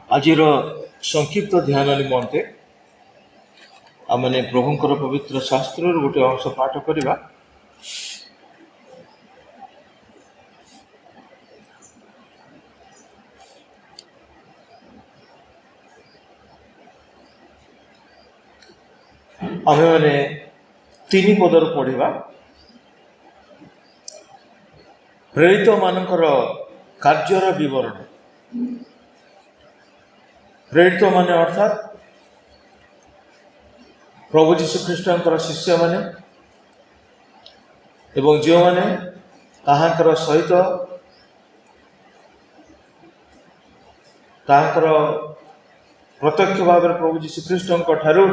ଆଜିର ସଂକ୍ଷିପ୍ତ ଧ୍ୟାନ ନିମନ୍ତେ ଆମେ ପ୍ରଭୁଙ୍କର ପବିତ୍ର ଶାସ୍ତ୍ରରୁ ଗୋଟେ ଅଂଶ ପାଠ କରିବା। ଆମେମାନେ 3 ପଦରୁ ପଢ଼ିବା। ପ୍ରେରିତ ମାନଙ୍କର କାର୍ଯ୍ୟର ବିବରଣ। ପ୍ରେରିତ ମାନେ ଅର୍ଥାତ୍ ପ୍ରଭୁ ଯୀଶୁଖ୍ରୀଷ୍ଟଙ୍କର ଶିଷ୍ୟମାନେ ଏବଂ ଯେଉଁମାନେ ତାହାଙ୍କର ସହିତ ତାହାଙ୍କର ପ୍ରତ୍ୟକ୍ଷ ଭାବରେ ପ୍ରଭୁ ଯୀଶୁଖ୍ରୀଷ୍ଟଙ୍କ ଠାରୁ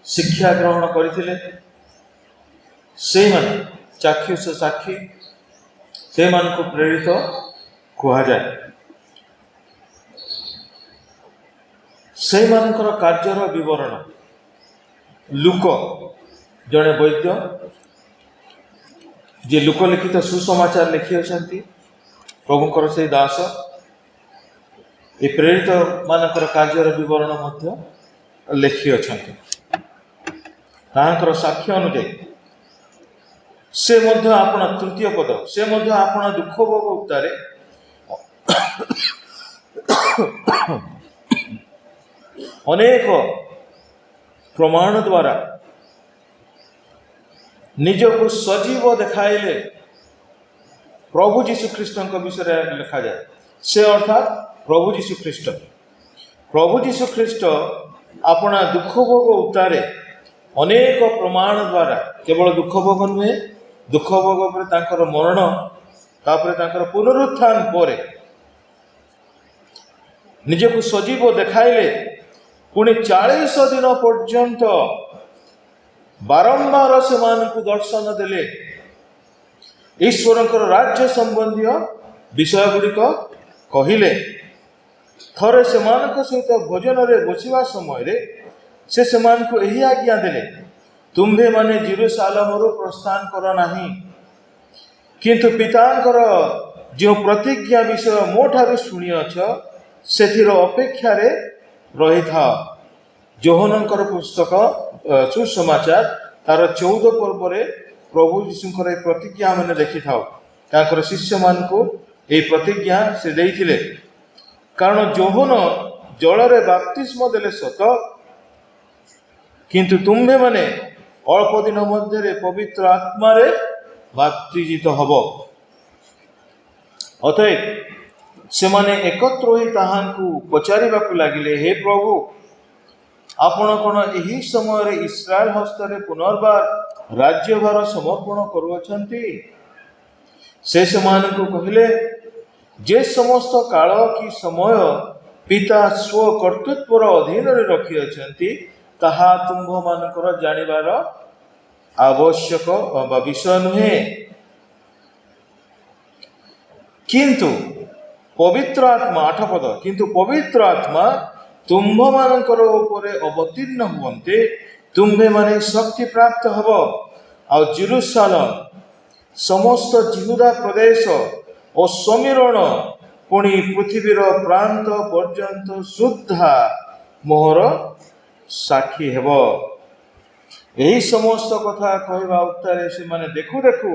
ଶିକ୍ଷା ଗ୍ରହଣ କରିଥିଲେ, ସେଇମାନେ ଚାକ୍ଷୁଷ ସାକ୍ଷୀ, ସେମାନଙ୍କୁ ପ୍ରେରିତ କୁହାଯାଏ। ସେଇମାନଙ୍କର କାର୍ଯ୍ୟର ବିବରଣ। ଲୁକ ଜଣେ ବୈଦ୍ୟ, ଯେ ଲୋକଲିଖିତ ସୁସମାଚାର ଲେଖିଅଛନ୍ତି, ପ୍ରଭୁଙ୍କର ସେଇ ଦାସ ଏ ପ୍ରେରିତ ମାନଙ୍କର କାର୍ଯ୍ୟର ବିବରଣ ମଧ୍ୟ ଲେଖିଅଛନ୍ତି। ତାହାଙ୍କର ସାକ୍ଷ୍ୟ ଅନୁଯାୟୀ ସେ ମଧ୍ୟ ଆପଣ ତୃତୀୟ ପଦ, ସେ ମଧ୍ୟ ଆପଣ ଦୁଃଖ ଭୋଗ ଉତ୍ତାରେ ଅନେକ ପ୍ରମାଣ ଦ୍ୱାରା ନିଜକୁ ସଜୀବ ଦେଖାଇଲେ। ପ୍ରଭୁ ଯୀଶୁଖ୍ରୀଷ୍ଟଙ୍କ ବିଷୟରେ ଲେଖାଯାଏ। ସେ ଅର୍ଥାତ୍ ପ୍ରଭୁ ଯୀଶୁଖ୍ରୀଷ୍ଟ। ପ୍ରଭୁ ଯୀଶୁଖ୍ରୀଷ୍ଟ ଆପଣା ଦୁଃଖ ଭୋଗ ଉତ୍ତାରେ ଅନେକ ପ୍ରମାଣ ଦ୍ୱାରା, କେବଳ ଦୁଃଖ ଭୋଗ ନୁହେଁ, ଦୁଃଖ ଭୋଗ ପରେ ତାଙ୍କର ମରଣ, ତାପରେ ତାଙ୍କର ପୁନରୁତ୍ଥାନ ପରେ ନିଜକୁ ସଜୀବ ଦେଖାଇଲେ। ପୁଣି 40 ଦିନ ପର୍ଯ୍ୟନ୍ତ ବାରମ୍ବାର ସେମାନଙ୍କୁ ଦର୍ଶନ ଦେଲେ। ଈଶ୍ୱରଙ୍କର ରାଜ୍ୟ ସମ୍ବନ୍ଧୀୟ ବିଷୟ ଗୁଡ଼ିକ କହିଲେ। ଥରେ ସେମାନଙ୍କ ସହିତ ଭୋଜନରେ ବସିବା ସମୟରେ ସେ ସେମାନଙ୍କୁ ଏହି ଆଜ୍ଞା ଦେଲେ, ତୁମ୍ଭେମାନେ ଜେରୁସାଲେମରୁ ପ୍ରସ୍ଥାନ କର ନାହିଁ, କିନ୍ତୁ ପିତାଙ୍କର ଯେଉଁ ପ୍ରତିଜ୍ଞା ବିଷୟ ମୋ ଠାରୁ ଶୁଣିଅଛ ସେଥିର ଅପେକ୍ଷାରେ ରହିଥାଅ। ଯୋହନଙ୍କର ପୁସ୍ତକ ସୁସମାଚାର ତାର 14 ପର୍ବରେ ପ୍ରଭୁ ଯୀଶୁଙ୍କର ଏହି ପ୍ରତିଜ୍ଞା ମାନେ ଦେଖିଥାଉ। ତାଙ୍କର ଶିଷ୍ୟମାନଙ୍କୁ ଏହି ପ୍ରତିଜ୍ଞା ସେ ଦେଇଥିଲେ। କାରଣ ଯୋହନ ଜଳରେ ବାପ୍ତିସ୍ମ ଦେଲେ ସତ, କିନ୍ତୁ ତୁମ୍ଭେମାନେ ଅଳ୍ପ ଦିନ ମଧ୍ୟରେ ପବିତ୍ର ଆତ୍ମାରେ ବାପ୍ତିଜିତ ହବ। ଅତଏବ ସେମାନେ ଏକତ୍ର ହୋଇ ତାହାଙ୍କୁ ପଚାରିବାକୁ ଲାଗିଲେ, ହେ ପ୍ରଭୁ, ଆପଣ କ'ଣ ଏହି ସମୟରେ ଇସ୍ରାଏଲ ହସ୍ତରେ ପୁନର୍ବାର ରାଜ୍ୟଭାର ସମର୍ପଣ କରୁଅଛନ୍ତି? ସେ ସେମାନଙ୍କୁ କହିଲେ, ଯେ ସମସ୍ତ କାଳ କି ସମୟ ପିତା ସ୍ୱ କର୍ତ୍ତୃତ୍ୱର ଅଧୀନରେ ରଖିଅଛନ୍ତି ତାହା ତୁମ୍ଭମାନଙ୍କର ଜାଣିବାର ଆବଶ୍ୟକ ବା ବିଷୟ ନୁହେଁ। କିନ୍ତୁ ପବିତ୍ର ଆତ୍ମା, 8 ପଦ, କିନ୍ତୁ ପବିତ୍ର ଆତ୍ମା ତୁମ୍ଭମାନଙ୍କର ଉପରେ ଅବତୀର୍ଣ୍ଣ ହୁଅନ୍ତେ ତୁମ୍ଭେମାନେ ଶକ୍ତି ପ୍ରାପ୍ତ ହେବ, ଆଉ ଜେରୁସାଲେମ, ସମସ୍ତ ଯିହୁଦା ପ୍ରଦେଶ ଓ ସମୀରଣ, ପୁଣି ପୃଥିବୀର ପ୍ରାନ୍ତ ପର୍ଯ୍ୟନ୍ତ ସୁଦ୍ଧା ମୋହର ସାକ୍ଷୀ ହେବ। ଏହି ସମସ୍ତ କଥା କହିବା ଉତ୍ତାରେ ସେମାନେ ଦେଖୁ ଦେଖୁ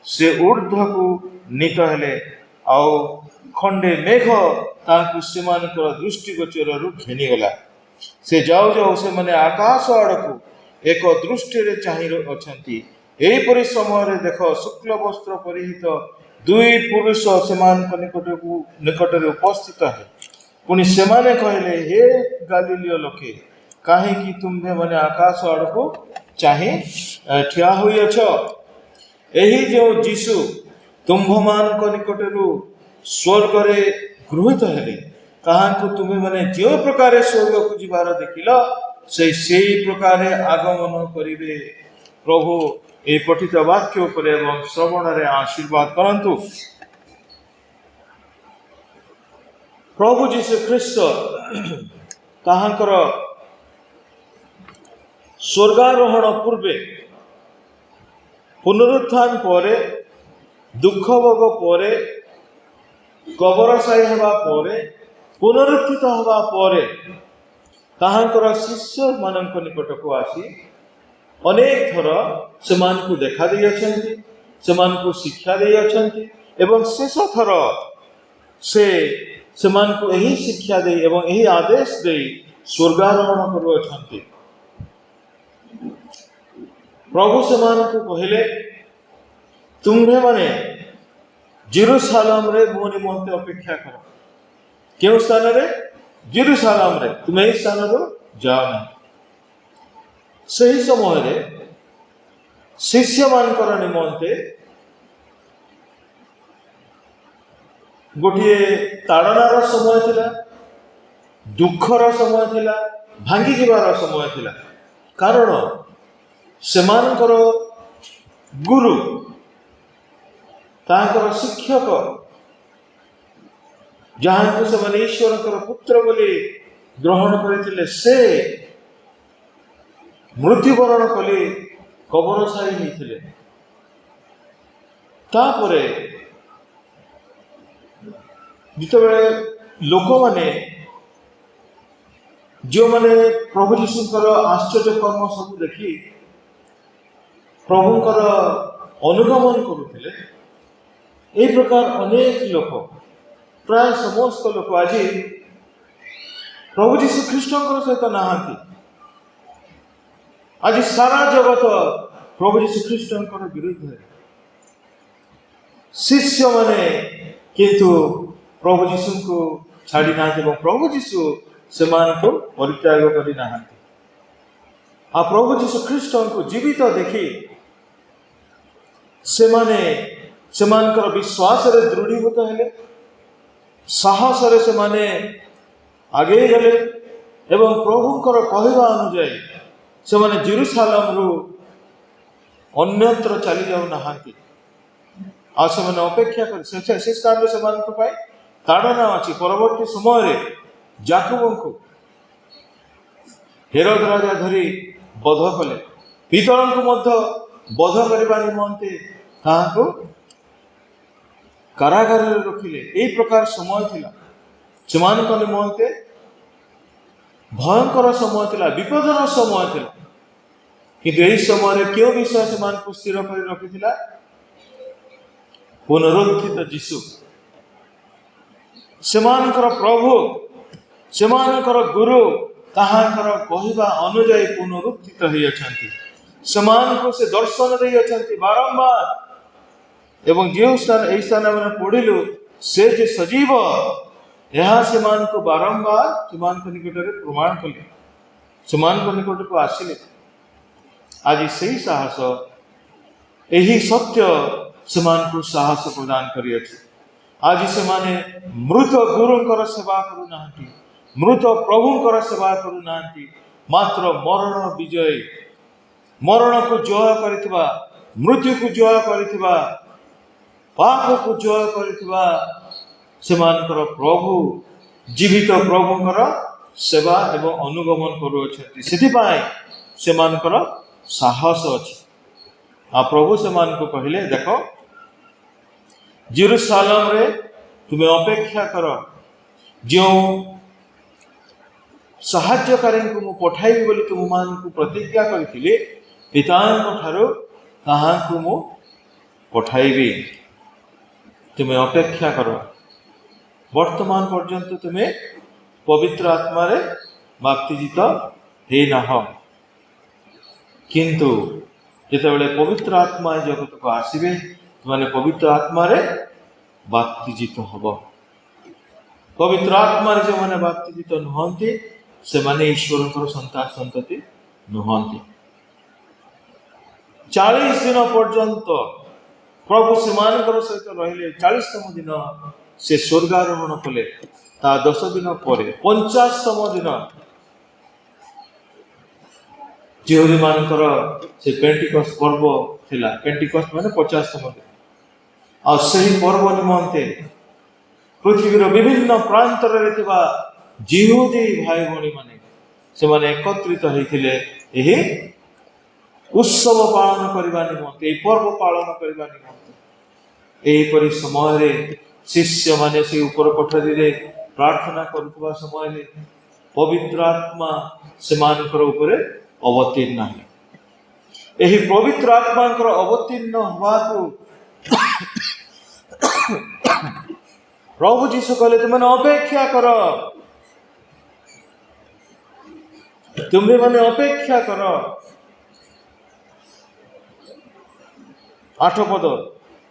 ସେ ଊର୍ଦ୍ଧ୍ୱକୁ ନୀତ ହେଲେ, ଆଉ ଖଣ୍ଡେ ମେଘ ତାଙ୍କୁ ସେମାନଙ୍କର ଦୃଷ୍ଟିଗୋଚରରୁ ଘେନିଗଲା। ସେ ଯାଉ ଯାଉ ସେମାନେ ଆକାଶ ଆଡ଼କୁ ଏକ ଦୃଷ୍ଟିରେ ଚାହିଁ ଅଛନ୍ତି। ଏହିପରି ସମୟରେ ଦେଖ, ଶୁକ୍ଳ ବସ୍ତ୍ର ପରିହିତ 2 ପୁରୁଷ ସେମାନଙ୍କ ନିକଟରେ ଉପସ୍ଥିତ ହେଲେ। ପୁଣି ସେମାନେ କହିଲେ, ହେ ଗାଲିଲୀୟ ଲୋକେ, କାହିଁକି ତୁମ୍ଭେମାନେ ଆକାଶ ଆଡ଼କୁ ଚାହିଁ ଠିଆ ହୋଇଅଛ? ଏହି ଯେଉଁ ଯୀଶୁ ତୁମ୍ଭମାନଙ୍କ ନିକଟରୁ ସ୍ୱର୍ଗରେ ଗୃହୀତ ହେଲେ, ତାହାଙ୍କୁ ତୁମ୍ଭେମାନେ ଯେଉଁ ପ୍ରକାରେ ସ୍ୱର୍ଗକୁ ଯିବାର ଦେଖିଲ, ସେହି ପ୍ରକାରେ ଆଗମନ କରିବେ। ପ୍ରଭୁ ଏହି ପଠିତ ବାକ୍ୟ ଉପରେ ଏବଂ ଶ୍ରବଣରେ ଆଶୀର୍ବାଦ କରନ୍ତୁ। ପ୍ରଭୁ ଯୀଶୁଖ୍ରୀଷ୍ଟ ତାହାଙ୍କର ସ୍ୱର୍ଗାରୋହଣ ପୂର୍ବେ, ପୁନରୁତ୍ଥାନ ପରେ, ଦୁଃଖ ଭୋଗ ପରେ, କବରଶାୟୀ ହେବା ପରେ ପୁନରୁତ୍ଥିତ ହେବା ପରେ ତାହାଙ୍କର ଶିଷ୍ୟମାନଙ୍କ ନିକଟକୁ ଆସି ଅନେକ ଥର ସେମାନଙ୍କୁ ଦେଖା ଦେଇଅଛନ୍ତି, ସେମାନଙ୍କୁ ଶିକ୍ଷା ଦେଇଅଛନ୍ତି ଏବଂ ଶେଷ ଥର ସେମାନଙ୍କୁ ଏହି ଶିକ୍ଷା ଦେଇ ଏବଂ ଏହି ଆଦେଶ ଦେଇ ସ୍ୱର୍ଗାରୋହଣ କରୁଅଛନ୍ତି। ପ୍ରଭୁ ସେମାନଙ୍କୁ କହିଲେ, ତୁମ୍ଭେମାନେ ଜେରୁସାଲେମରେ ମୋ ନିମନ୍ତେ ଅପେକ୍ଷା କର। କେଉଁ ସ୍ଥାନରେ? ଜେରୁସାଲେମରେ। ତୁମେ ଏହି ସ୍ଥାନରୁ ଯାଅ ନାହିଁ। ସେହି ସମୟରେ ଶିଷ୍ୟମାନଙ୍କର ନିମନ୍ତେ ଗୋଟିଏ ତାଡ଼ନାର ସମୟ ଥିଲା, ଦୁଃଖର ସମୟ ଥିଲା, ଭାଙ୍ଗିଯିବାର ସମୟ ଥିଲା। କାରଣ ସେମାନଙ୍କର ଗୁରୁ, ତାଙ୍କର ଶିକ୍ଷକ, ଯାହାଙ୍କୁ ସେମାନେ ଈଶ୍ୱରଙ୍କର ପୁତ୍ର ବୋଲି ଗ୍ରହଣ କରିଥିଲେ, ସେ ମୃତ୍ୟୁବରଣ କଲେ, କବରଶାୟୀ ହୋଇଥିଲେ। ତାପରେ ଯେତେବେଳେ ଲୋକମାନେ, ଯେଉଁମାନେ ପ୍ରଭୁ ଯୀଶୁଙ୍କର ଆଶ୍ଚର୍ଯ୍ୟ କର୍ମ ସବୁ ଦେଖି ପ୍ରଭୁଙ୍କର ଅନୁଗମନ କରୁଥିଲେ, ଏହି ପ୍ରକାର ଅନେକ ଲୋକ, ପ୍ରାୟ ସମସ୍ତ ଲୋକ ଆଜି ପ୍ରଭୁ ଯୀଶୁ ଖ୍ରୀଷ୍ଟଙ୍କର ସହିତ ନାହାନ୍ତି। ଆଜି ସାରା ଜଗତ ପ୍ରଭୁ ଯୀଶୁ ଖ୍ରୀଷ୍ଟଙ୍କର ବିରୁଦ୍ଧରେ। ଶିଷ୍ୟମାନେ କିନ୍ତୁ ପ୍ରଭୁ ଯୀଶୁଙ୍କୁ ଛାଡ଼ି ନାହାନ୍ତି ଏବଂ ପ୍ରଭୁ ଯୀଶୁ ସେମାନଙ୍କୁ ପରିତ୍ୟାଗ କରିନାହାନ୍ତି। ଆଉ ପ୍ରଭୁ ଯୀଶୁ ଖ୍ରୀଷ୍ଟଙ୍କୁ ଜୀବିତ ଦେଖି ସେମାନେ ସେମାନଙ୍କର ବିଶ୍ୱାସରେ ଦୃଢ଼ୀଭୂତ ହେଲେ, ସାହସରେ ସେମାନେ ଆଗେଇ ଗଲେ ଏବଂ ପ୍ରଭୁଙ୍କର କହିବା ଅନୁଯାୟୀ ସେମାନେ ଜେରୁସାଲେମରୁ ଅନ୍ୟତ୍ର ଚାଲି ଯାଉନାହାନ୍ତି। ଆଉ ସେମାନେ ଅପେକ୍ଷା କରି ସେ ସ୍ଥାନରେ ସେମାନଙ୍କ ପାଇଁ ତାଡ଼ନା ଅଛି। ପରବର୍ତ୍ତୀ ସମୟରେ ଯାକୋବଙ୍କୁ ହେରୋଦ ରାଜା ଧରି ବଧ କଲେ, ପିତରଙ୍କୁ ମଧ୍ୟ ବଧ କରିବା ନିମନ୍ତେ ତାହାଙ୍କୁ କାରାଗାରରେ ରଖିଲେ। ଏହି ପ୍ରକାର ସମୟ ଥିଲା, ସେମାନଙ୍କ ନିମନ୍ତେ ଭୟଙ୍କର ସମୟ ଥିଲା, ବିପଦର ସମୟ ଥିଲା। କିନ୍ତୁ ଏହି ସମୟରେ କେଉଁ ବିଷୟ ସେମାନଙ୍କୁ ସ୍ଥିର କରି ରଖିଥିଲା? ପୁନରୁତ୍ଥିତ ଯୀଶୁ, ସେମାନଙ୍କର ପ୍ରଭୁ, ସେମାନଙ୍କର ଗୁରୁ, ତାହାଙ୍କର କହିବା ଅନୁଯାୟୀ ପୁନରୁତ୍ଥିତ ହୋଇଅଛନ୍ତି। ସେମାନଙ୍କୁ ସେ ଦର୍ଶନ ଦେଇଅଛନ୍ତି ବାରମ୍ବାର। ଏବଂ ଯେଉଁ ଏହି ସ୍ଥାନ ଆମେ ପଢ଼ିଲୁ, ସେ ଯେ ସଜୀବ, ଏହା ସେମାନଙ୍କୁ ବାରମ୍ବାର ସେମାନଙ୍କ ନିକଟରେ ପ୍ରମାଣ କଲେ, ସେମାନଙ୍କ ନିକଟକୁ ଆସିଲେ। ଆଜି ସେହି ସାହସ, ଏହି ସତ୍ୟ ସେମାନଙ୍କୁ ସାହସ ପ୍ରଦାନ କରିଅଛି। ଆଜି ସେମାନେ ମୃତ ଗୁରୁଙ୍କର ସେବା କରୁନାହାନ୍ତି, ମୃତ ପ୍ରଭୁଙ୍କର ସେବା କରୁନାହାନ୍ତି, ମାତ୍ର ମରଣ ବିଜୟୀ, ମରଣକୁ ଜୟ କରିଥିବା, ମୃତ୍ୟୁକୁ ଜୟ କରିଥିବା, ପାପକୁ ଜୟ କରିଥିବା ସେମାନଙ୍କର ପ୍ରଭୁ, ଜୀବିତ ପ୍ରଭୁଙ୍କର ସେବା ଏବଂ ଅନୁଗମନ କରୁଅଛନ୍ତି। ସେଥିପାଇଁ ସେମାନଙ୍କର ସାହସ ଅଛି। ଆଉ ପ୍ରଭୁ ସେମାନଙ୍କୁ କହିଲେ, ଦେଖ, ଜେରୁସାଲେମରେ ତୁମେ ଅପେକ୍ଷା କର। ଯେଉଁ ସାହାଯ୍ୟକାରୀଙ୍କୁ ମୁଁ ପଠାଇବି ବୋଲି ତୁମମାନଙ୍କୁ ପ୍ରତିଜ୍ଞା କରିଥିଲି ପିତାଙ୍କ ଠାରୁ, ତାହାଙ୍କୁ ମୁଁ ପଠାଇବି। ତୁମେ ଅପେକ୍ଷା କର। ବର୍ତ୍ତମାନ ପର୍ଯ୍ୟନ୍ତ ତୁମେ ପବିତ୍ର ଆତ୍ମାରେ ବାପ୍ତିଜିତ ହେଇନାହ, କିନ୍ତୁ ଯେତେବେଳେ ପବିତ୍ର ଆତ୍ମା ଏ ଜଗତକୁ ଆସିବେ, ତୁମେ ପବିତ୍ର ଆତ୍ମାରେ ବାପ୍ତିଜିତ ହବ। ପବିତ୍ର ଆତ୍ମାରେ ଯେଉଁମାନେ ବାପ୍ତିଜିତ ନୁହନ୍ତି, ସେମାନେ ଈଶ୍ୱରଙ୍କର ସନ୍ତତି ନୁହନ୍ତି। 40 ଦିନ ପର୍ଯ୍ୟନ୍ତ ପ୍ରଭୁ ସେମାନଙ୍କର ସହିତ ରହିଲେ। 40ତମ ଦିନ ସେ ସ୍ୱର୍ଗାରୋହଣ କଲେ। ତା 10 ଦିନ ପରେ 50ତମ ଦିନ ଜିହୁଦୀମାନଙ୍କର ସେ ପେଣ୍ଟିକଷ୍ଟ ପର୍ବ ଥିଲା। ପେଣ୍ଟିକଷ୍ଟ ମାନେ 50ତମ ଦିନ। ଆଉ ସେହି ପର୍ବ ନିମନ୍ତେ ପୃଥିବୀର ବିଭିନ୍ନ ପ୍ରାନ୍ତରେ ଥିବା ଜିହୁଦୀ ଭାଇ ଭଉଣୀମାନେ ସେମାନେ ଏକତ୍ରିତ ହୋଇଥିଲେ ଏହି ଉତ୍ସବ ପାଳନ କରିବା ନିମନ୍ତେ, ଏହି ପର୍ବ ପାଳନ କରିବା ନିମନ୍ତେ। ଏହିପରି ସମୟରେ ଶିଷ୍ୟମାନେ ସେ ଉପର କୋଠରୀରେ ପ୍ରାର୍ଥନା କରୁଥିବା ସମୟରେ ପବିତ୍ର ଆତ୍ମା ସେମାନଙ୍କର ଉପରେ ଅବତୀର୍ଣ୍ଣ ହେଲା। ଏହି ପବିତ୍ର ଆତ୍ମାଙ୍କର ଅବତୀର୍ଣ୍ଣ ହେବାକୁ ପ୍ରଭୁ ଯୀଶୁ କହିଲେ, ତୁମେମାନେ ଅପେକ୍ଷା କର, ତୁମେମାନେ ଅପେକ୍ଷା କର। 8 ପଦ,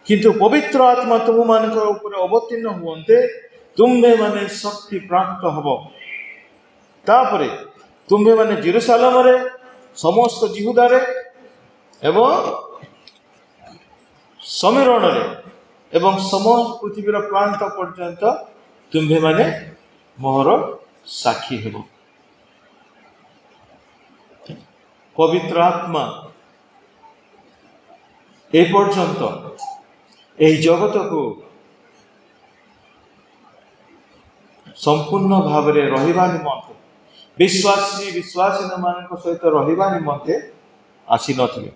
କିନ୍ତୁ ପବିତ୍ର ଆତ୍ମା ତୁମମାନଙ୍କ ଉପରେ ଅବତୀର୍ଣ୍ଣ ହୁଅନ୍ତେ ତୁମ୍ଭେମାନେ ଶକ୍ତି ପ୍ରାପ୍ତ ହବ। ତାପରେ ତୁମ୍ଭେମାନେ ଜେରୁସାଲେମରେ, ସମସ୍ତ ଜିହୁଦାରେ ଏବଂ ସମୀରଣରେ ଏବଂ ସମସ୍ତ ପୃଥିବୀର ପ୍ରାନ୍ତ ପର୍ଯ୍ୟନ୍ତ ତୁମ୍ଭେମାନେ ମୋର ସାକ୍ଷୀ ହେବ। ପବିତ୍ର ଆତ୍ମା ଏ ପର୍ଯ୍ୟନ୍ତ ଏହି ଜଗତକୁ ସମ୍ପୂର୍ଣ୍ଣ ଭାବରେ ରହିବା ନିମନ୍ତେ, ବିଶ୍ୱାସୀ ମାନଙ୍କ ସହିତ ରହିବା ନିମନ୍ତେ ଆସିନଥିଲେ।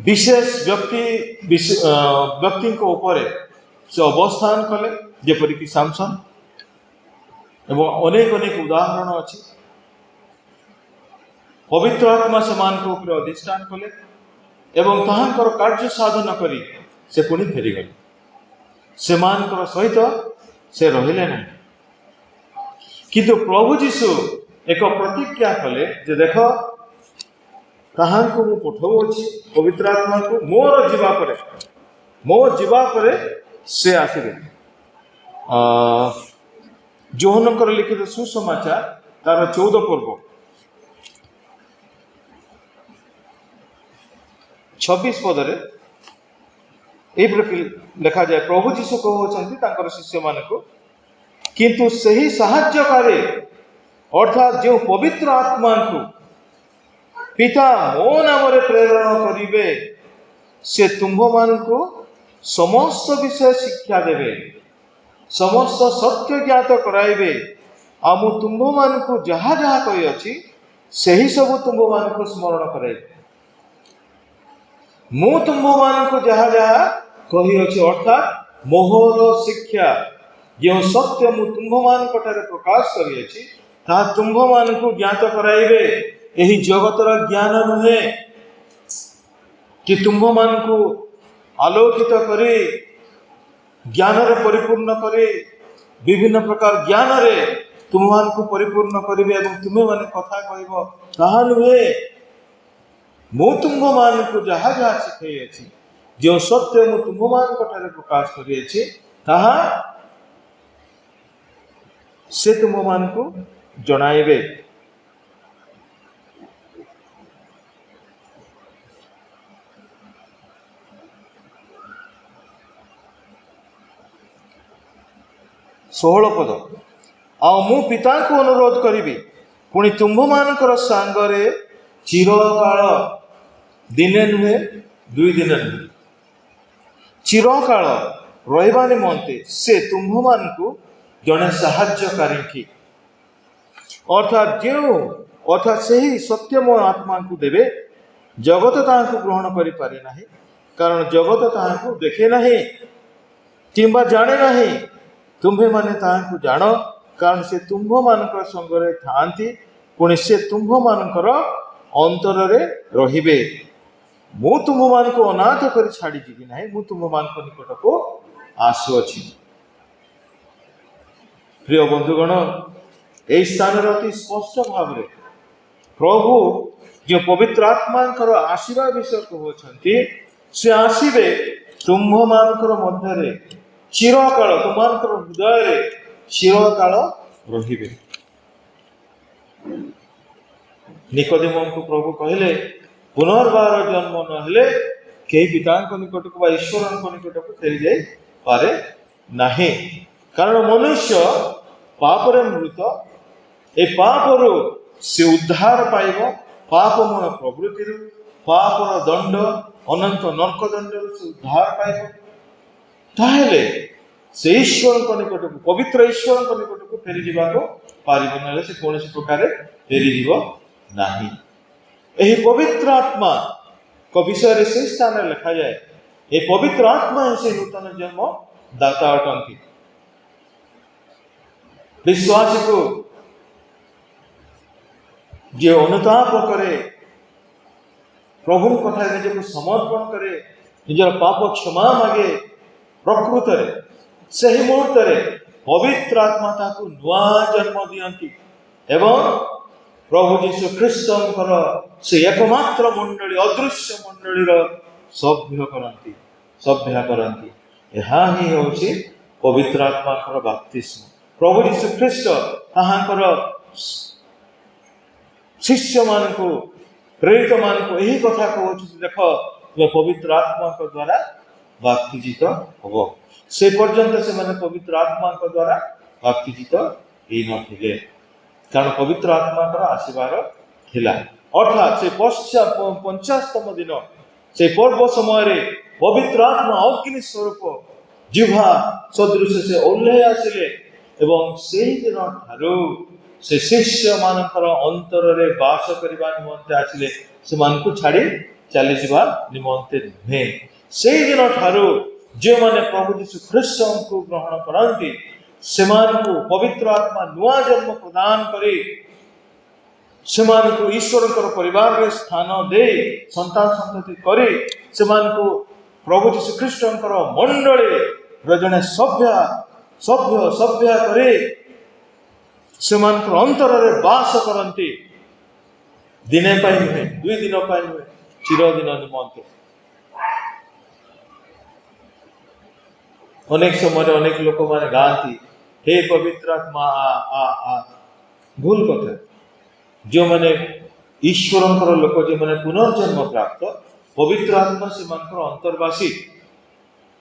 ବିଶେଷ ବ୍ୟକ୍ତିଙ୍କ ଉପରେ ସେ ଅବସ୍ଥାନ କଲେ, ଯେପରିକି ସାମସନ, ଏବଂ ଅନେକ ଉଦାହରଣ ଅଛି। ପବିତ୍ର ଆତ୍ମା ସେମାନଙ୍କ ଉପରେ ଅଧିଷ୍ଠାନ କଲେ ଏବଂ ତାହାଙ୍କର କାର୍ଯ୍ୟ ସାଧନ କରି ସେ ପୁଣି ଫେରିଗଲେ। ସେମାନଙ୍କର ସହିତ ସେ ରହିଲେ ନାହିଁ। କିନ୍ତୁ ପ୍ରଭୁ ଯୀଶୁ ଏକ ପ୍ରତିଜ୍ଞା କଲେ ଯେ, ଦେଖ, ତାହାଙ୍କୁ ମୁଁ ପଠାଉଅଛି ପବିତ୍ର ଆତ୍ମାକୁ, ମୋର ଯିବା ପରେ ସେ ଆସିବେ। ଯୋହନଙ୍କର ଲିଖିତ ସୁସମାଚାର ତାର 14 ପର୍ବ 26 ପଦରେ ଏହିପରି ଲେଖାଯାଏ, ପ୍ରଭୁ ଯୀଶୁ କହୁଅଛନ୍ତି ତାଙ୍କର ଶିଷ୍ୟମାନଙ୍କୁ, କିନ୍ତୁ ସେହି ସାହାଯ୍ୟକାରୀ ଅର୍ଥାତ୍ ଯେଉଁ ପବିତ୍ର ଆତ୍ମାଙ୍କୁ ପିତା ମୋ ନାମରେ ପ୍ରେରଣ କରିବେ, ସେ ତୁମ୍ଭମାନଙ୍କୁ ସମସ୍ତ ବିଷୟ ଶିକ୍ଷା ଦେବେ, ସମସ୍ତ ସତ୍ୟ ଜ୍ଞାତ କରାଇବେ, ଆଉ ମୁଁ ତୁମ୍ଭମାନଙ୍କୁ ଯାହା ଯାହା କହିଅଛି ସେହି ସବୁ ତୁମ୍ଭମାନଙ୍କୁ ସ୍ମରଣ କରାଇବେ। ମୁଁ ତୁମ୍ଭମାନଙ୍କୁ ଯାହା ଯାହା କହିଅଛି ଅର୍ଥାତ୍ ମୋହର ଶିକ୍ଷା, ଯେଉଁ ସତ୍ୟ ମୁଁ ତୁମ୍ଭମାନଙ୍କ ଠାରେ ପ୍ରକାଶ କରିଅଛି ତାହା ତୁମ୍ଭମାନଙ୍କୁ ଜ୍ଞାତ କରାଇବେ। ଏହି ଜଗତର ଜ୍ଞାନ ନୁହେଁ କି ତୁମ୍ଭମାନଙ୍କୁ ଆଲୋକିତ କରି, ଜ୍ଞାନରେ ପରିପୂର୍ଣ୍ଣ କରି, ବିଭିନ୍ନ ପ୍ରକାର ଜ୍ଞାନରେ ତୁମମାନଙ୍କୁ ପରିପୂର୍ଣ୍ଣ କରିବେ ଏବଂ ତୁମେମାନେ କଥା କହିବ, ତାହା ନୁହେଁ। ମୁଁ ତୁମ୍ଭମାନଙ୍କୁ ଯାହା ଯାହା ଶିଖାଇଅଛି, ଯେଉଁ ସତ୍ୟ ମୁଁ ତୁମ୍ଭମାନଙ୍କ ଠାରେ ପ୍ରକାଶ କରିଅଛି ତାହା ସେ ତୁମମାନଙ୍କୁ ଜଣାଇବେ। ଷୋହଳ ପଦ, ଆଉ ମୁଁ ପିତାଙ୍କୁ ଅନୁରୋଧ କରିବି, ପୁଣି ତୁମ୍ଭମାନଙ୍କର ସାଙ୍ଗରେ ଚିରକାଳ, ଦିନେ ନୁହେଁ, 2 ଦିନ ନୁହେଁ, ଚିରକାଳ ରହିବା ନିମନ୍ତେ ସେ ତୁମ୍ଭମାନଙ୍କୁ ଜଣେ ସାହାଯ୍ୟକାରୀ, ଅର୍ଥାତ୍ ସେହି ସତ୍ୟମୟ ଆତ୍ମାଙ୍କୁ ଦେବେ। ଜଗତ ତାହାଙ୍କୁ ଗ୍ରହଣ କରିପାରେ ନାହିଁ, କାରଣ ଜଗତ ତାହାଙ୍କୁ ଦେଖେ ନାହିଁ କିମ୍ବା ଜାଣେ ନାହିଁ। ତୁମ୍ଭେମାନେ ତାହାଙ୍କୁ ଜାଣ, କାରଣ ସେ ତୁମ୍ଭମାନଙ୍କ ସଙ୍ଗରେ ଥାଆନ୍ତି, ପୁଣି ସେ ତୁମ୍ଭମାନଙ୍କର ଅନ୍ତରରେ ରହିବେ। ମୁଁ ତୁମ୍ଭମାନଙ୍କୁ ଅନାଥ କରି ଛାଡ଼ିଯିବି ନାହିଁ, ମୁଁ ତୁମ୍ଭମାନଙ୍କ ନିକଟକୁ ଆସୁଅଛି। ପ୍ରିୟ ବନ୍ଧୁଗଣ, ଏହି ସ୍ଥାନରେ ଅତି ସ୍ପଷ୍ଟ ଭାବରେ ପ୍ରଭୁ ଯେଉଁ ପବିତ୍ର ଆତ୍ମାଙ୍କର ଆସିବା ବିଷୟ କହୁଅଛନ୍ତି, ସେ ଆସିବେ ତୁମ୍ଭମାନଙ୍କର ମଧ୍ୟରେ ଚିରକାଳ, ତୁମମାନଙ୍କର ହୃଦୟରେ ଚିରକାଳ ରହିବେ। ନିକୋଦେମଙ୍କୁ ପ୍ରଭୁ କହିଲେ, ପୁନର୍ବାର ଜନ୍ମ ନହେଲେ କେହି ପିତାଙ୍କ ନିକଟକୁ ବା ଈଶ୍ୱରଙ୍କ ନିକଟକୁ ଫେରିଯାଇ ପାରେ ନାହିଁ। କାରଣ ମନୁଷ୍ୟ ପାପରେ ମୃତ, ଏ ପାପରୁ ସେ ଉଦ୍ଧାର ପାଇବ, ପାପମୟ ପ୍ରବୃତ୍ତିରୁ, ପାପର ଦଣ୍ଡ, ଅନନ୍ତ ନର୍କ ଦଣ୍ଡରୁ ସେ ଉଦ୍ଧାର ପାଇବ। ତାହେଲେ ସେ ଈଶ୍ୱରଙ୍କ ନିକଟକୁ, ପବିତ୍ର ଈଶ୍ୱରଙ୍କ ନିକଟକୁ ଫେରିଯିବାକୁ ପାରିବ, ନହେଲେ ସେ କୌଣସି ପ୍ରକାରେ ଫେରିଯିବ ନାହିଁ। ଏହି ପବିତ୍ର ଆତ୍ମା विषय से स्थान लिखा जाए ये पवित्र आत्मा ही से नूतन जन्म दाता अटंती। विश्वासी को जो अनुताप करे प्रभु कथा निज को समर्पण करे निजर पाप क्षमा मागे प्रकृत से ही मुहूर्त पवित्र आत्मा ताकू नुआ जन्म दियंती एवं प्रभु जीशु ख्रीष्टर से एकमात्र मंडली अदृश्य मंडली सभ्य करती यह ही हूँ पवित्र आत्मा बाप्तिस्म। प्रभु जीशु ख्रीष्ट ताहांकर शिष्य मान को प्रेरित मान को यही कथा कहते देख तुम्हें पवित्र आत्मा द्वारा बाप्तिजित हम से पर्यंत से माने पवित्र आत्मा द्वारा बाप्तिजित ही नथिले कारण पवित्र आत्मा आशीर्वाद थिला अर्थात से 50तम दिन से पर्व समय पवित्र आत्मा अग्नि स्वरूप जिह्वा सदृश से ओह्लै आसिले एवं से दिन ठारू से शिष्य मानकर अंतर रे वास करबा निमंते आसिले से मान को छाड़ी चली जावा निमंते नुहे से दिन ठारू जो माने प्रभु यीशु ख्रीष्ट को ग्रहण करंती सेमान को पवित्र आत्मा नुआ जन्म प्रदान करे सेमान को ईश्वर परिवार में स्थान दे संतान संतति करे सेमान को प्रभु यीशु ख्रीष्ट मंडली जड़े सभ्य सभ्य सभ्य करे सेमान अंतर रे वास करती दिने पाई नुहे 2 दिन पाई नुहे चिरदिन निमंते। अनेक समय अनेक लोक माने गाती हे पवित्र आत्मा आ आ आ भूल कथा जो माने ईश्वर लोक जो माने पुनर्जन्म प्राप्त पवित्र आत्मा से अंतर्वासी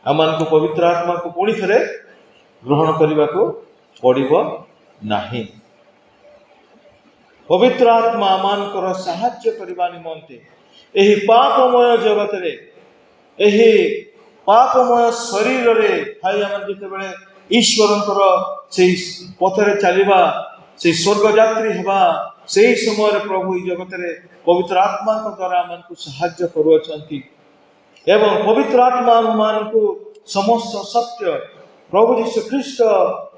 आम को पवित्र आत्मा को पुणी थे ग्रहण करने को पड़ो नहीं। पवित्र आत्मा आम साहाय्य करने निमंते यही पापमय जगत रे यही पापमय शरीर रे भाई आम जिते ईश्वर से पथरे चलवा से स्वर्ग यात्री हवा से समय प्रभु जगत रे पवित्र आत्मा द्वारा आम को साहाय्य करुँच एवं पवित्र आत्मा मान को समस्त सत्य प्रभु यीशु ख्रीष्ट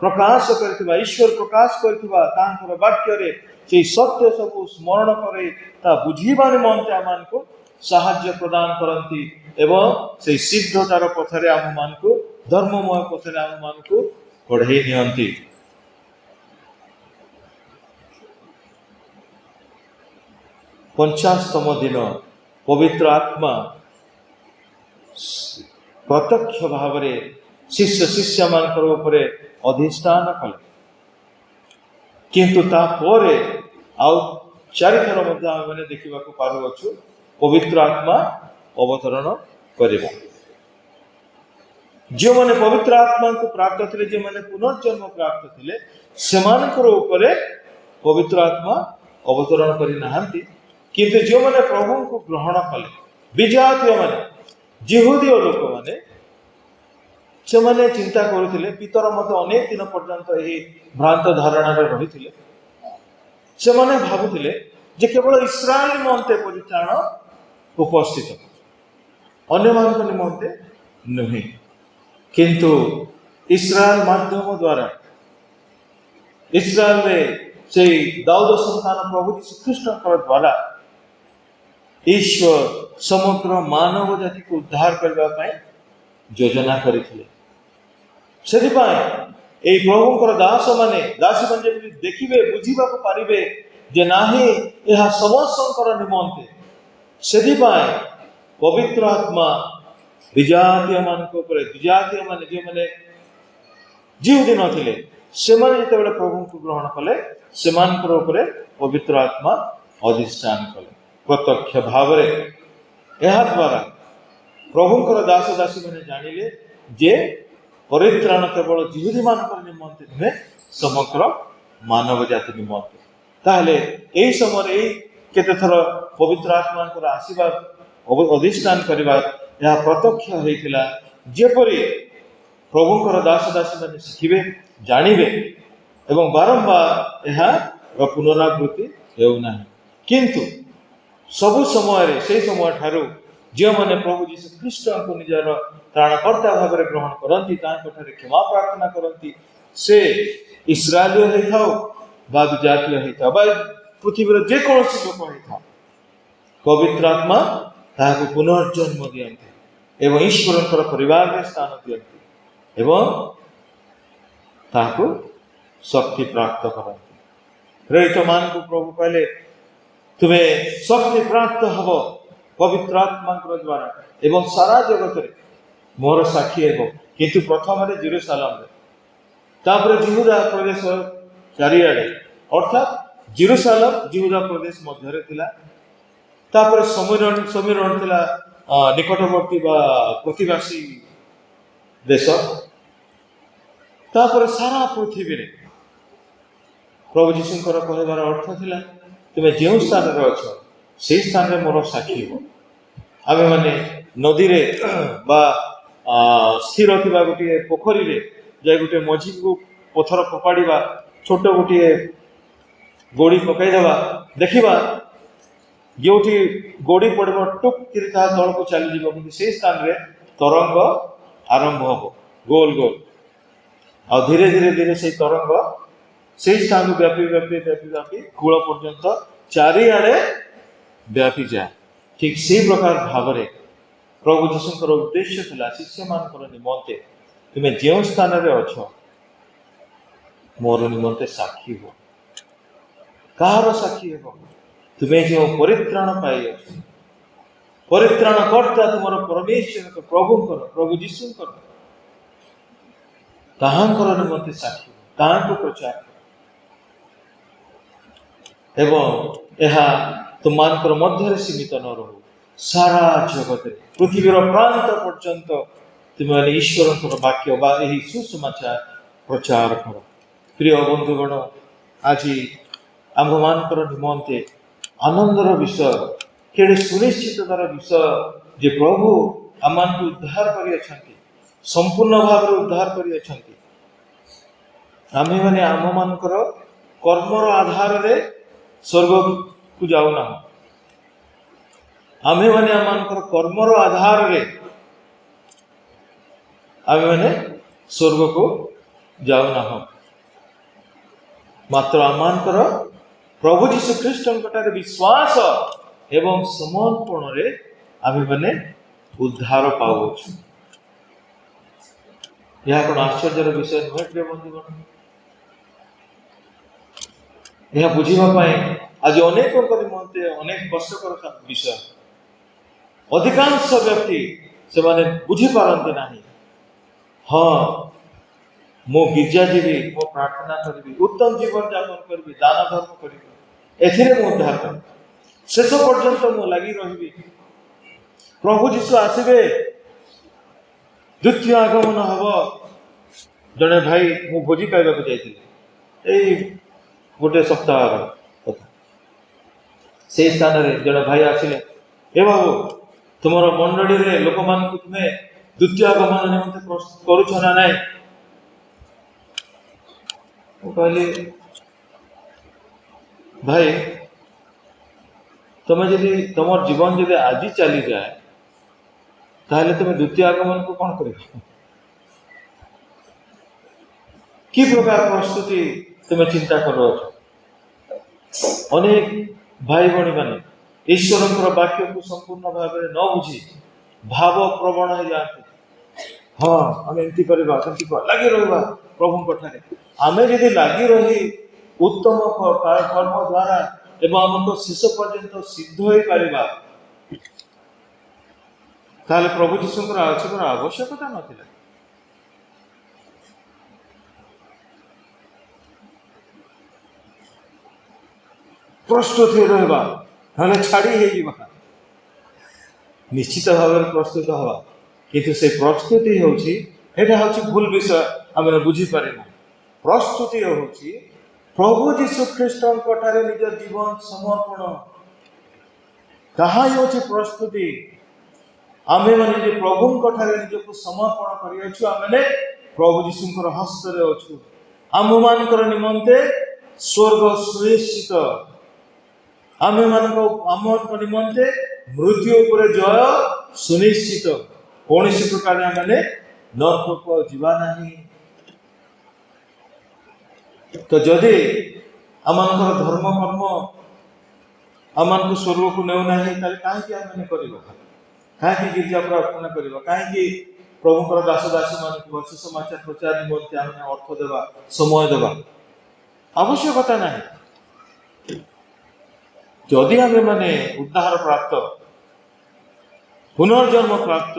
प्रकाश करथिबा ईश्वर प्रकाश करथिबा तांकर वाक्य रे से सत्य सब स्मरण करे ता बुझीबा निमंते आम को साहाय्य प्रदान करती एवं से सिद्धतार पथरे आम मान को धर्ममय पथरे आम मान को बढ़ाई नियंती। पंचाशतम दिन पवित्र आत्मा प्रत्यक्ष भाव शिष्य शिष्य मान अधिष्ठान कले किंतु तापर आउ 4 थर मैंने देखा पार्छु पवित्र आत्मा अवतरण करवा जो मैंने पवित्र आत्मा को प्राप्त थे जो मैंने पुनर्जन्म प्राप्त थे से पवित्र आत्मा अवतरण करना किंतु जो मैंने प्रभु को ग्रहण कले विजातीय माने जिहुदीय लोक माने से माने चिंता करुले पितर मत अनेक दिन पर्यंत यही भ्रांत धारणा रही से माने भावुले जे केवल इस्राएल निमंते परित्राण उपस्थित अन्य मान निमंते नुहे किंतु इस्राएल माध्यम द्वारा इस्राएल में से दाऊद संतान प्रभु यीशु ख्रीष्ट द्वारा ईश्वर समग्र मानव जाति को उद्धार करने योजना करथिले से प्रभुंकर दास माने दासी माने देखिबे बुझीबा को पारिबे जे नाही यह समस्तंकर निमंते से पवित्र आत्मा विजातीय मान को विजातीय माने जे माने जिहुदी नथिले से माने जेतेबेले प्रभु को ग्रहण कले से मानकर ऊपर पवित्र आत्मा अधिष्ठान कले प्रत्यक्ष भाव द्वारा प्रभुंकर दास दासी मैंने जानिले जे परित्राण केवल जिहुदी मानकर निमंते नुहे समग्र मानव जाति निमंते ताहले एही समय केते थर पवित्र आत्मा आशीर्वाद अधिष्ठान करवा यह प्रत्यक्ष होइथिला जेपरि प्रभुंकर दास दासी मैंने शिखिबे जानिबे एवं बारंबार यह पुनरावृत्ति हेउ नाही किंतु सबु समय से समय ठारू ଯେଉଁମାନେ ପ୍ରଭୁ ଯୀଶୁ ଖ୍ରୀଷ୍ଟଙ୍କୁ ନିଜର ତ୍ରାଣକର୍ତ୍ତା ଭାବରେ ଗ୍ରହଣ କରନ୍ତି, ତାଙ୍କଠାରେ କ୍ଷମା ପ୍ରାର୍ଥନା କରନ୍ତି, ସେ ଇସ୍ରାଏଲୀୟ ହେଇଥାଉ ବା ବିଜାତୀୟ ହେଇଥାଉ ବା ପୃଥିବୀର ଯେକୌଣସି ଲୋକ ହେଇଥାଉ, ପବିତ୍ର ଆତ୍ମା ତାହାକୁ ପୁନର୍ଜନ୍ମ ଦିଅନ୍ତି ଏବଂ ଈଶ୍ୱରଙ୍କର ପରିବାରରେ ସ୍ଥାନ ଦିଅନ୍ତି ଏବଂ ତାହାକୁ ଶକ୍ତି ପ୍ରାପ୍ତ କରନ୍ତି। ପ୍ରେରିତମାନଙ୍କୁ ପ୍ରଭୁ କହିଲେ, ତୁମେ ଶକ୍ତି ପ୍ରାପ୍ତ ହବ ପବିତ୍ର ଆତ୍ମାଙ୍କ ଦ୍ୱାରା ଏବଂ ସାରା ଜଗତରେ ମୋର ସାକ୍ଷୀ ହେବ। କିନ୍ତୁ ପ୍ରଥମରେ ଜେରୁସାଲେମରେ, ତାପରେ ଜିହୁଦା ପ୍ରଦେଶ ଚାରିଆଡ଼େ, ଅର୍ଥାତ୍ ଜେରୁସାଲେମ ଜିହୁଦା ପ୍ରଦେଶ ମଧ୍ୟରେ ଥିଲା, ତାପରେ ସମୀରଣ ଥିଲା ନିକଟବର୍ତ୍ତୀ ବା ପ୍ରତିବାସୀ ଦେଶ, ତାପରେ ସାରା ପୃଥିବୀରେ। ପ୍ରଭୁ ଯୀଶୁଙ୍କର କହିବାର ଅର୍ଥ ଥିଲା, ତୁମେ ଯେଉଁ ସ୍ଥାନରେ ଅଛ ସେହି ସ୍ଥାନରେ ମୋର ସାକ୍ଷୀ ହେବ। ଆମେମାନେ ନଦୀରେ ବା ସ୍ଥିର ଥିବା ଗୋଟିଏ ପୋଖରୀରେ ଯାଇ ଗୋଟିଏ ମଝିକୁ ପଥର ଫୋପାଡ଼ିବା, ଛୋଟ ଗୋଟିଏ ଗୋଡ଼ି ପକାଇଦେବା, ଦେଖିବା ଯେଉଁଠି ଗୋଡ଼ି ପଡ଼ିବ ଟୁକ୍ କରି ତାହା ତଳକୁ ଚାଲିଯିବ, କିନ୍ତୁ ସେହି ସ୍ଥାନରେ ତରଙ୍ଗ ଆରମ୍ଭ ହେବ ଗୋଲ ଗୋଲ, ଆଉ ଧୀରେ ଧୀରେ ଧୀରେ ସେହି ତରଙ୍ଗ ସେହି ସ୍ଥାନକୁ ବ୍ୟାପି ବ୍ୟାପି ବ୍ୟାପି ବ୍ୟାପି କୂଳ ପର୍ଯ୍ୟନ୍ତ ଚାରିଆଡ଼େ ବ୍ୟାପିଯାଏ। ଠିକ୍ ସେହି ପ୍ରକାର ଭାବରେ ପ୍ରଭୁ ଯୀଶୁଙ୍କର ଉଦ୍ଦେଶ୍ୟ ଥିଲା ଶିଷ୍ୟମାନଙ୍କର ନିମନ୍ତେ, ତୁମେ ଯେଉଁ ସ୍ଥାନରେ ଅଛ ମୋର ନିମନ୍ତେ ସାକ୍ଷୀ ହୁଅ। କାହାର ସାକ୍ଷୀ ହେବ? ତୁମେ ଯେଉଁ ପରିତ୍ରାଣ ପାଇଅଛ, ପରିତ୍ରାଣ କର୍ତ୍ତା ତୁମର ପରମେଶ୍ୱରଙ୍କ ପ୍ରଭୁଙ୍କର, ପ୍ରଭୁ ଯୀଶୁଙ୍କର, ତାହାଙ୍କର ନିମନ୍ତେ ସାକ୍ଷୀ, ତାହାଙ୍କୁ ପ୍ରଚାର ଏବଂ ଏହା ତୁମମାନଙ୍କର ମଧ୍ୟରେ ସୀମିତ ନ ରହୁ, ସାରା ଜଗତରେ ପୃଥିବୀର ପ୍ରାନ୍ତ ପର୍ଯ୍ୟନ୍ତ ତୁମେମାନେ ଈଶ୍ୱରଙ୍କର ବାକ୍ୟ ବା ଏହି ସୁସମାଚାର ପ୍ରଚାର କର। ପ୍ରିୟ ବନ୍ଧୁଗଣ, ଆଜି ଆମ୍ଭମାନଙ୍କର ନିମନ୍ତେ ଆନନ୍ଦର ବିଷୟ, କେଡ଼େ ସୁନିଶ୍ଚିତତାର ବିଷୟ ଯେ ପ୍ରଭୁ ଆମମାନଙ୍କୁ ଉଦ୍ଧାର କରିଅଛନ୍ତି, ସମ୍ପୂର୍ଣ୍ଣ ଭାବରେ ଉଦ୍ଧାର କରିଅଛନ୍ତି। ଆମେମାନେ ଆମମାନଙ୍କର କର୍ମର ଆଧାରରେ ସ୍ୱର୍ଗକୁ ଯାଉନାହୁଁ। ଆମେମାନେ ଆମମାନଙ୍କର କର୍ମର ଆଧାରରେ ଆମେମାନେ ସ୍ୱର୍ଗକୁ ଯାଉନାହୁଁ, ମାତ୍ର ଆମମାନଙ୍କର ପ୍ରଭୁ ଯୀଶୁ ଖ୍ରୀଷ୍ଟଙ୍କଠାରେ ବିଶ୍ୱାସ ଏବଂ ସମର୍ପଣରେ ଆମେମାନେ ଉଦ୍ଧାର ପାଉଅଛୁ। ଏହା କ'ଣ ଆଶ୍ଚର୍ଯ୍ୟର ବିଷୟ ନୁହେଁ ପ୍ରିୟ ବନ୍ଧୁଗଣ? ଏହା ବୁଝିବା ପାଇଁ ଆଜି ଅନେକଙ୍କ ନିମନ୍ତେ ଅନେକ କଷ୍ଟକର ବିଷୟ। ଅଧିକାଂଶ ବ୍ୟକ୍ତି ସେମାନେ ବୁଝିପାରନ୍ତି ନାହିଁ। ହଁ, ମୁଁ ଗିର୍ଜା ଯିବି, ମୁଁ ପ୍ରାର୍ଥନା କରିବି, ଉତ୍ତମ ଜୀବନ ଯାପନ କରିବି, ଦାନ ଧର୍ମ କରିବି, ଏଥିରେ ମୁଁ ଉଦ୍ଧାର କରିବି, ଶେଷ ପର୍ଯ୍ୟନ୍ତ ମୁଁ ଲାଗି ରହିବି, ପ୍ରଭୁ ଯୀଶୁ ଆସିବେ, ଦ୍ୱିତୀୟ ଆଗମନ ହବ। ଜଣେ ଭାଇ, ମୁଁ ଭୋଜି ଖାଇବାକୁ ଯାଇଥିଲି ଏଇ ଗୋଟେ ସପ୍ତାହର କଥା। ସେଇ ସ୍ଥାନରେ ଜଣେ ଭାଇ ଆସିଲେ, ଏ ବାବୁ, ତୁମର ମଣ୍ଡଳୀରେ ଲୋକମାନଙ୍କୁ ତୁମେ ଦ୍ୱିତୀୟ ଆଗମନ ନିମନ୍ତେ ପ୍ରସ୍ତୁତ କରୁଛ ନା ନାହିଁ? ମୁଁ କହିଲି, ଭାଇ, ତମେ ଯଦି ତମର ଜୀବନ ଯଦି ଆଜି ଚାଲିଯାଏ, ତାହେଲେ ତୁମେ ଦ୍ୱିତୀୟ ଆଗମନକୁ କ'ଣ କରିବ? କି ପ୍ରକାର ପ୍ରସ୍ତୁତି ତୁମେ ଚିନ୍ତା କରୁଅଛ? ଅନେକ ଭାଇ ଭଉଣୀମାନେ ଈଶ୍ୱରଙ୍କର ବାକ୍ୟକୁ ସମ୍ପୂର୍ଣ୍ଣ ଭାବରେ ନ ବୁଝି ଭାବ ପ୍ରବଣ ହେଇଯାଆନ୍ତି। ହଁ, ଆମେ ଏମିତି କରିବା, ସେମିତି ଲାଗି ରହିବା ପ୍ରଭୁଙ୍କ ଠାରେ। ଆମେ ଯଦି ଲାଗି ରହି ଉତ୍ତମ କର୍ମ ଦ୍ୱାରା ଏବଂ ଆମକୁ ଶେଷ ପର୍ଯ୍ୟନ୍ତ ସିଦ୍ଧ ହୋଇପାରିବା, ତାହେଲେ ପ୍ରଭୁ ଯୀଶୁଙ୍କର ଆସିବାର ଆବଶ୍ୟକତା ନଥିଲା। ପ୍ରସ୍ତୁତ ହୋଇ ରହିବା, ନହେଲେ ଛାଡ଼ି ହେଇଯିବା। ନିଶ୍ଚିତ ଭାବରେ ପ୍ରସ୍ତୁତ ହେବା, କିନ୍ତୁ ସେ ପ୍ରସ୍ତୁତି ହେଉଛି, ଏଇଟା ହେଉଛି ଭୁଲ ବିଷୟ, ଆମେ ବୁଝିପାରିବା। ପ୍ରସ୍ତୁତି ହେଉଛି ପ୍ରଭୁ ଯୀଶୁ ଖ୍ରୀଷ୍ଟଙ୍କ ଠାରେ ନିଜ ଜୀବନ ସମର୍ପଣ, ତାହା ହେଉଛି ପ୍ରସ୍ତୁତି। ଆମେମାନେ ଯେ ପ୍ରଭୁଙ୍କ ଠାରେ ନିଜକୁ ସମର୍ପଣ କରିଅଛୁ, ଆମେମାନେ ପ୍ରଭୁ ଯୀଶୁଙ୍କର ହସ୍ତରେ ଅଛୁ। ଆମମାନଙ୍କର ନିମନ୍ତେ ସ୍ୱର୍ଗ ସୁନିଶ୍ଚିତ। आमे मानक निमंते मृत्यु उपरे जय सुनिश्चित कौन प्रकार आमे नरक को जीवा नहीं। तो जदि आम धर्म कर्म आम स्वर्ग को नेऊ ना कहीं आम कहीं गिरजा प्रार्थना करवा कहीं प्रभुकर दास दासी मान सुसमाचार प्रचार निमंते आम अर्थ देवा समय देवा आवश्यकता नहीं। जदि आम माने उद्धार प्राप्त पुनर्जन्म प्राप्त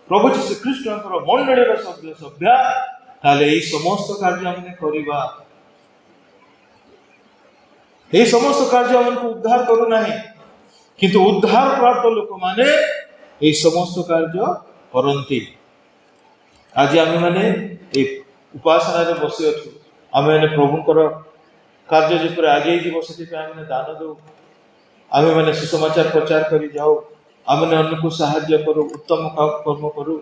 प्रभु जी श्रीकृष्ण मंडल सभ्य सभ्या ताले समस्त कार्य आम करवा ये समस्त कार्य आमको उद्धार करूना किंतु उद्धार प्राप्त लोक माने ये समस्त कार्य करती। आज आम मैंने उपासना बसी अच्छु आम मैंने प्रभुकर कार्य जो आगे जीव से दान दौ आम मैंने सुसमाचार प्रचार कर जाऊ आम मैंने अन्य को साहाय्य करूँ उत्तम कर्म करूँ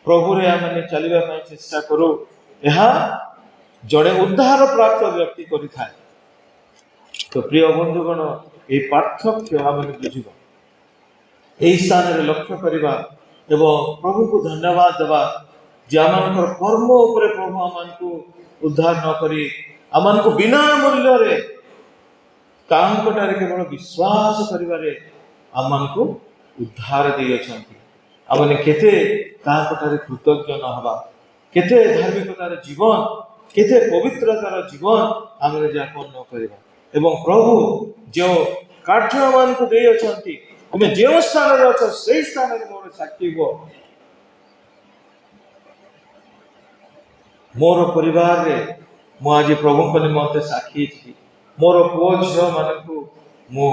प्रभु रे आम मैंने चलने चेष्टा करूँ यह जड़े उद्धार प्राप्त व्यक्ति करें। तो प्रिय बंधुगण ये पार्थक्य आम बुझा यही स्थान में लक्ष्य करवा एवं प्रभु को धन्यवाद देवा जे आम कर्म उपरे प्रभु आम को उद्धार न करी आम को बिना मूल्य रे केवल विश्वास करिवारे आम को उद्धार दे आमने केते कृतज्ञ न हवा केते धार्मिकतार जीवन केते पवित्रतार जीवन आम यापन न करवा एवं प्रभु जो कार्य आम को दे तुम जो स्थान अच्छ से स्थान मोर साक्षी हो मोर परिवार रे मु आज प्रभु को निमंते साक्षी थी मोर पुओ झील मान मु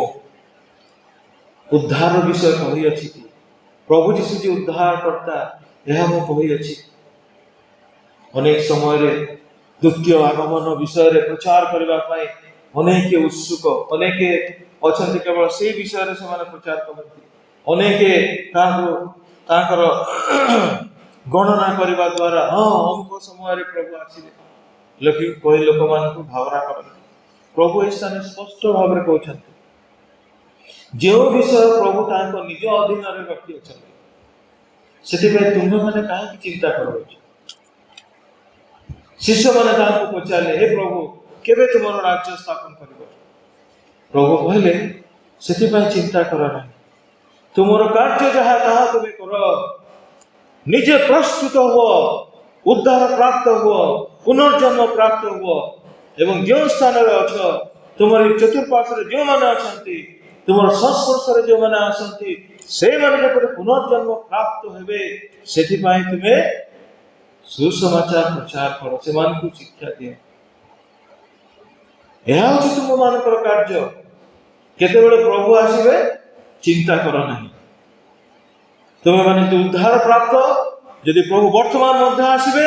उद्धार विषय कही अच्छी प्रभु जीशु जी उद्धार करता यह मु कही अच्छी अनेक समय रे द्वितीय आगमन विषय रे प्रचार करने अनेक उत्सुक अनेक अच्छा केवल से विषय से प्रचार करती अनेक गणना करने द्वारा हाँ अमुक समय प्रभु आसिले कही लोक मान भावना कर प्रभु इस स्थान स्पष्ट भाव में कहते जो विषय प्रभु निज अधीन रखी अच्छा से तुम्हें मैंने कहीं चिंता कर शिष्य मैंने पचारे हे प्रभु केवे तुम राज्य स्थापन कर प्रभु कहले से चिंता कर ना तुम कार्य जहाँ ताहा तुम्हें कर निजे प्रस्तुत हो उद्धार प्राप्त हो पुनर्जन्म प्राप्त हो एवं जो स्थान अच्छ तुम चतुर्पार्श्व जो मैंने अच्छा तुम संस्पर्श जो मैंने आसती से पुनर्जन्म प्राप्त हे से तुम्हें सुसमाचार प्रचार कर से शिक्षा दिए यह हूँ तुम मान कार्य केतेबेले प्रभु आसबे चिंता कर ना तुम्हें माने उद्धार प्राप्त यदि प्रभु वर्तमान मध्य आसबे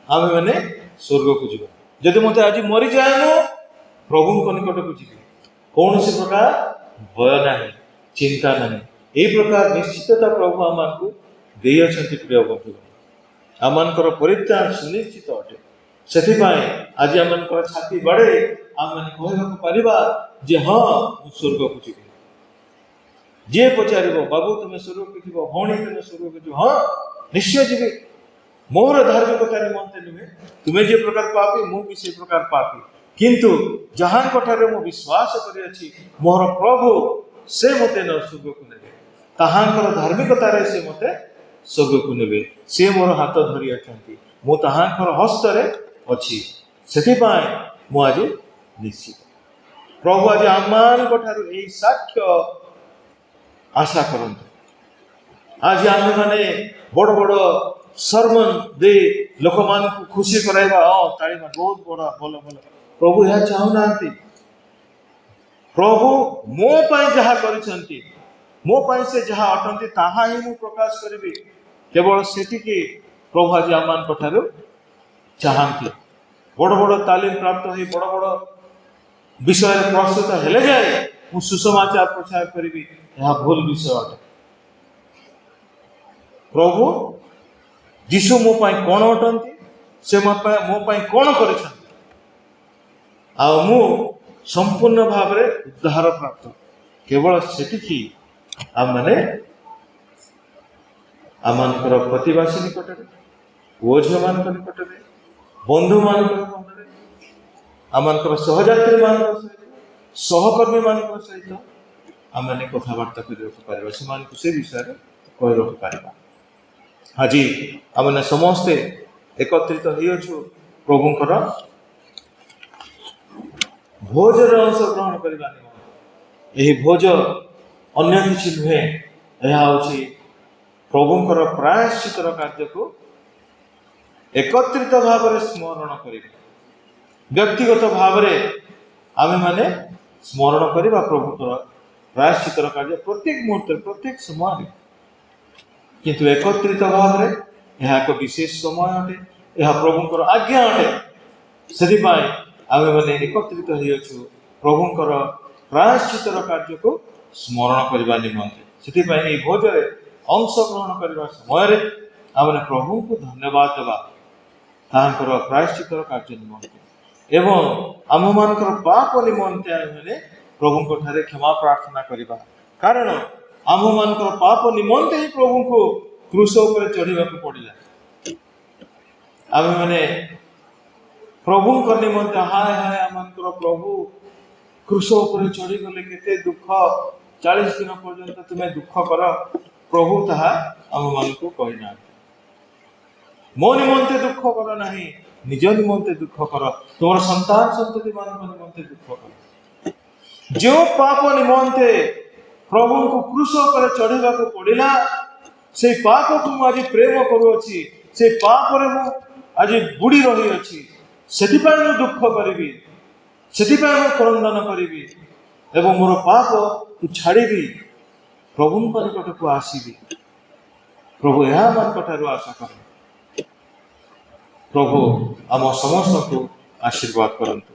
आम मैंने स्वर्ग को जीव जदि मत आज मरी जाए मु प्रभु निकट को जी कौन सी प्रकार भय ना चिंता ना यही प्रकार निश्चितता प्रभु आम को दे प्रिय बंधु आम परित्राण सुनिश्चित अटे से आज आम छाती बाड़े आम मैंने कहवा जे हाँ स्वर्ग को जी जी पचार बाबू तुम स्वर्ग को जीव भौणी तुम स्वर्ग को जीव हाँ निश्चय जी मोर धार्मिकता निमंते नुहे तुम्हें जे प्रकार पापी मु भी से प्रकार पापी किंतु जहाँ कठारे मु विश्वास करी मोर प्रभु से मते न स्वर्ग को नेबे ताहांकर धार्मिकता रे से मते स्वर्ग को नेबे से मोर हाथ धरी अछंती मु ताहांकर हस्त रे अछि सेति पाए मु आज निश्चित प्रभु आज आमान कठारु एई साक्ष्य आशा करंतु आज आमे माने बड़ बड़ सरमन दे लोक मान को खुशी कराइबा ताली बहुत बड़ा भल भल प्रभु यह चाहू ना प्रभु मो पाई जहा करिसंती मो पाई से जहा अटंती ताहा ही मु प्रकाश करिबी केवल सेति के प्रभु आज आमान कठारु चाहंती बड़ बड़ तालीम प्राप्त होई बड़ बड़ विषय प्रस्तुत हेले जाए मु सुसमाचार प्रचार करिबी यह भूल विषय अटे प्रभु जीशु मो पाई कौन अटंती से मो पाई कौन करिसंती आ मु संपूर्ण भाव में उद्धार प्राप्त केवल सेटिकी आमने आमनकर प्रतिवासी निकटरे ओझ मान निकटरे बंधु मान निकटरे आमनकर सहयात्री मान सहकर्मी मान सहित आम कथबार्ता कर से विषय कही रखिपर आज आम समस्ते एकत्रित हो प्रभुंकर भोज अंशग्रहण करने यही भोज अन्य किसी नुहे यह हूँ प्रभुंकर प्रायश्चितर कार्य को एकत्रित भाव में स्मरण कर व्यक्तिगत भाव में आम मैंने स्मरण करवा प्रभुंकर प्रायश्चितर कार्य प्रत्येक मुहूर्त प्रत्येक समय किंतु एकत्रित भाव में यह एक विशेष समय अटे यह प्रभुंकर आज्ञा अटे से आम मैंने एकत्रित हो प्रभुंकर प्रायश्चितर कार्य को स्मरण करने निमंते से भोजन अंशग्रहण करने समय आम प्रभु को धन्यवाद देवा तांकर प्रायश्चितर कार्य निमंते एवं आम मानकर पाप निमंते आम मैंने प्रभु ठारे क्षमा प्रार्थना करवा कारण आम मानकर पाप निमंते ही प्रभु को क्रूस पर चढ़ा पड़ा आम मैंने प्रभु निमंते हाय हाय आम प्रभु क्रूस पर चढ़ी गले केते दुख 40 दिन पर्यंत तुम्हें दुख कर प्रभु ताहा आम मान को कहना मो निमंते दुख कर ना निज निमंते दुख कर तुम संतान संतति मान निमंते दुख कर जो पाप निमंते प्रभु को क्रूस पर चढ़ा पड़ा से पाप को मुझे प्रेम करुच्ची से पाप आज बुड़ी रही अच्छी से दुख करी से क्रंदन करी एवं मोर पाप को छाड़ी प्रभु निकट को आसबि प्रभु यह मान आशा कर प्रभु आम समस्त को आशीर्वाद करंतु।